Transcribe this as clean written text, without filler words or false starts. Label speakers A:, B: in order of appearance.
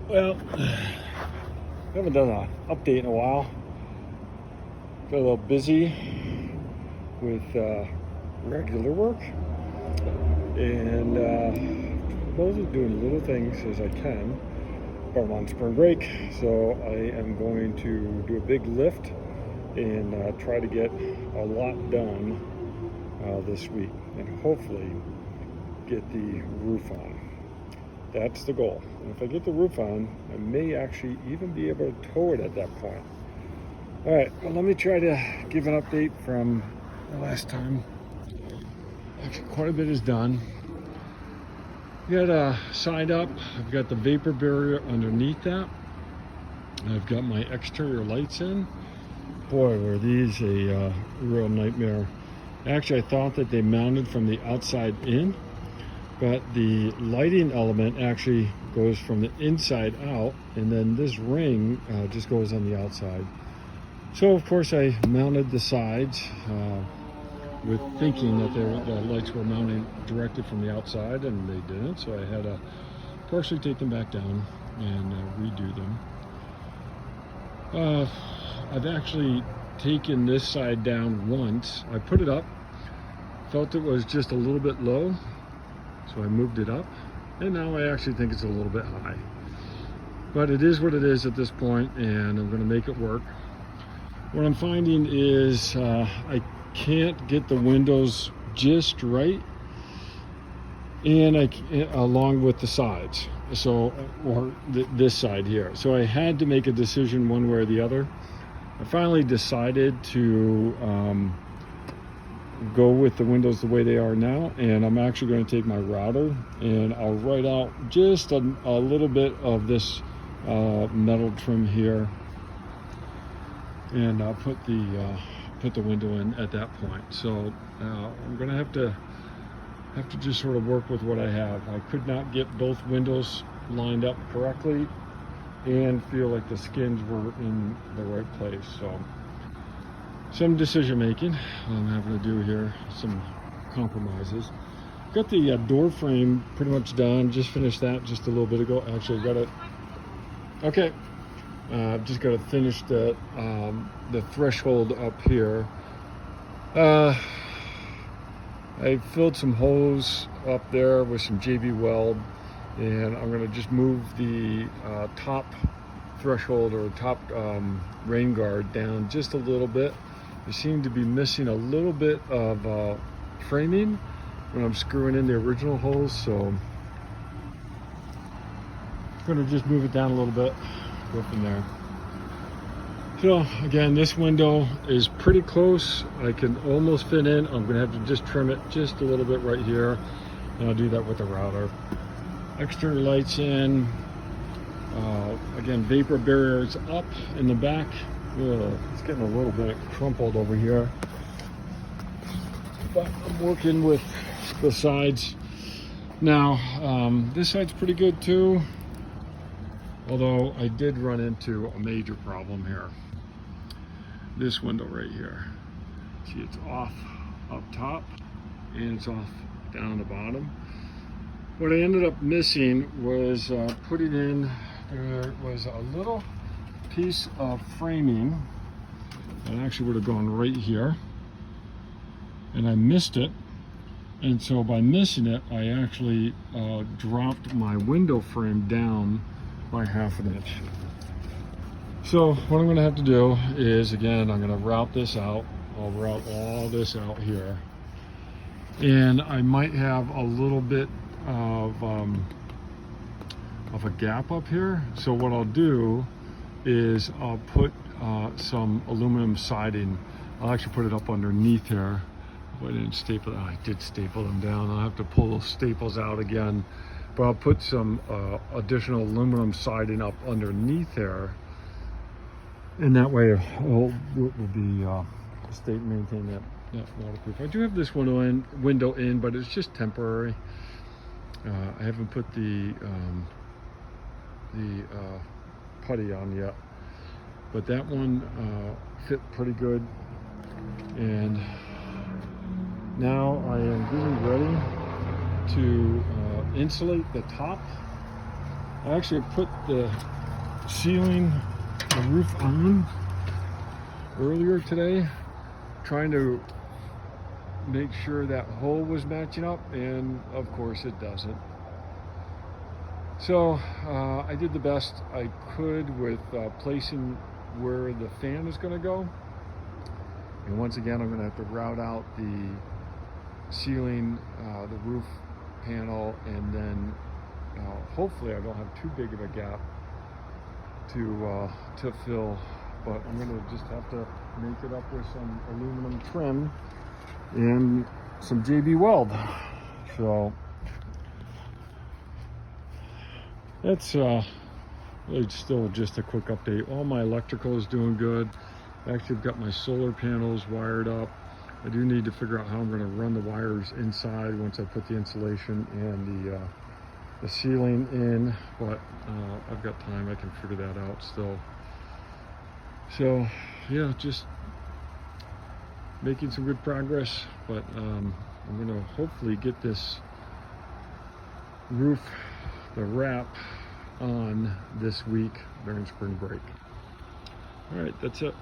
A: Well, haven't done an update in a while. Got a little busy with regular work, and mostly doing little things as I can. But I'm on spring break, so I am going to do a big lift and try to get a lot done this week, and hopefully get the roof on. That's the goal. And if I get the roof on, I may actually even be able to tow it at that point. All right, well, let me try to give an update from the last time. Actually, quite a bit is done. Got a side up. I've got the vapor barrier underneath that. I've got my exterior lights in. Boy, were these a real nightmare. Actually, I thought that they mounted from the outside in, but the lighting element actually goes from the inside out, and then this ring just goes on the outside. So of course I mounted the sides with thinking that the lights were mounting directly from the outside, and they didn't, so I had to partially take them back down and redo them. I've actually taken this side down once. I put it up, felt it was just a little bit low, so I moved it up, and now I actually think it's a little bit high. But it is what it is at this point, and I'm going to make it work. What I'm finding is I can't get the windows just right, and along with the sides, so this side here. So I had to make a decision one way or the other. I finally decided to go with the windows the way they are now, and I'm actually going to take my router and I'll write out just a little bit of this metal trim here, and I'll put the window in at that point. So I'm going to have to just sort of work with what I have. I could not get both windows lined up correctly and feel like the skins were in the right place. So some decision making I'm having to do here, some compromises. Got the door frame pretty much done, just finished that just a little bit ago. Actually got it, okay. I've just got to finish the threshold up here. I filled some holes up there with some JB Weld, and I'm going to just move the top threshold or top rain guard down just a little bit. I seem to be missing a little bit of framing when I'm screwing in the original holes, so I'm going to just move it down a little bit, go from there. So again, this window is pretty close. I can almost fit in. I'm going to have to just trim it just a little bit right here, and I'll do that with the router. Exterior lights in. Again, vapor barriers up in the back. It's getting a little bit crumpled over here, but I'm working with the sides now. This side's pretty good too, although I did run into a major problem here. This window right here, see, it's off up top and it's off down the bottom. What I ended up missing was putting in, there was a little piece of framing that actually would have gone right here, and I missed it. And so by missing it, I actually dropped my window frame down by 1/2 inch. So what I'm going to have to do is, again, I'm going to route this out. I'll route all this out here, and I might have a little bit of a gap up here. So what I'll do is I'll put some aluminum siding. I'll actually put it up underneath here. I didn't staple it. I did staple them down. I'll have to pull those staples out again, but I'll put some additional aluminum siding up underneath there, and that way it will be maintain that waterproof. I do have this window in, but it's just temporary. I haven't put the putty on yet, but that one fit pretty good. And now I am getting ready to insulate the top I actually put the ceiling, the roof on earlier today, trying to make sure that hole was matching up, and of course it doesn't. So I did the best I could with placing where the fan is going to go. And once again, I'm going to have to route out the ceiling, the roof panel, and then hopefully I don't have too big of a gap to fill. But I'm going to just have to make it up with some aluminum trim and some JB Weld. So that's really still just a quick update. All my electrical is doing good. Actually, I've got my solar panels wired up. I do need to figure out how I'm going to run the wires inside once I put the insulation and the ceiling in, but I've got time. I can figure that out still. So yeah, just making some good progress, but I'm going to hopefully get this roof, the wrap, on this week during spring break. All right, that's it.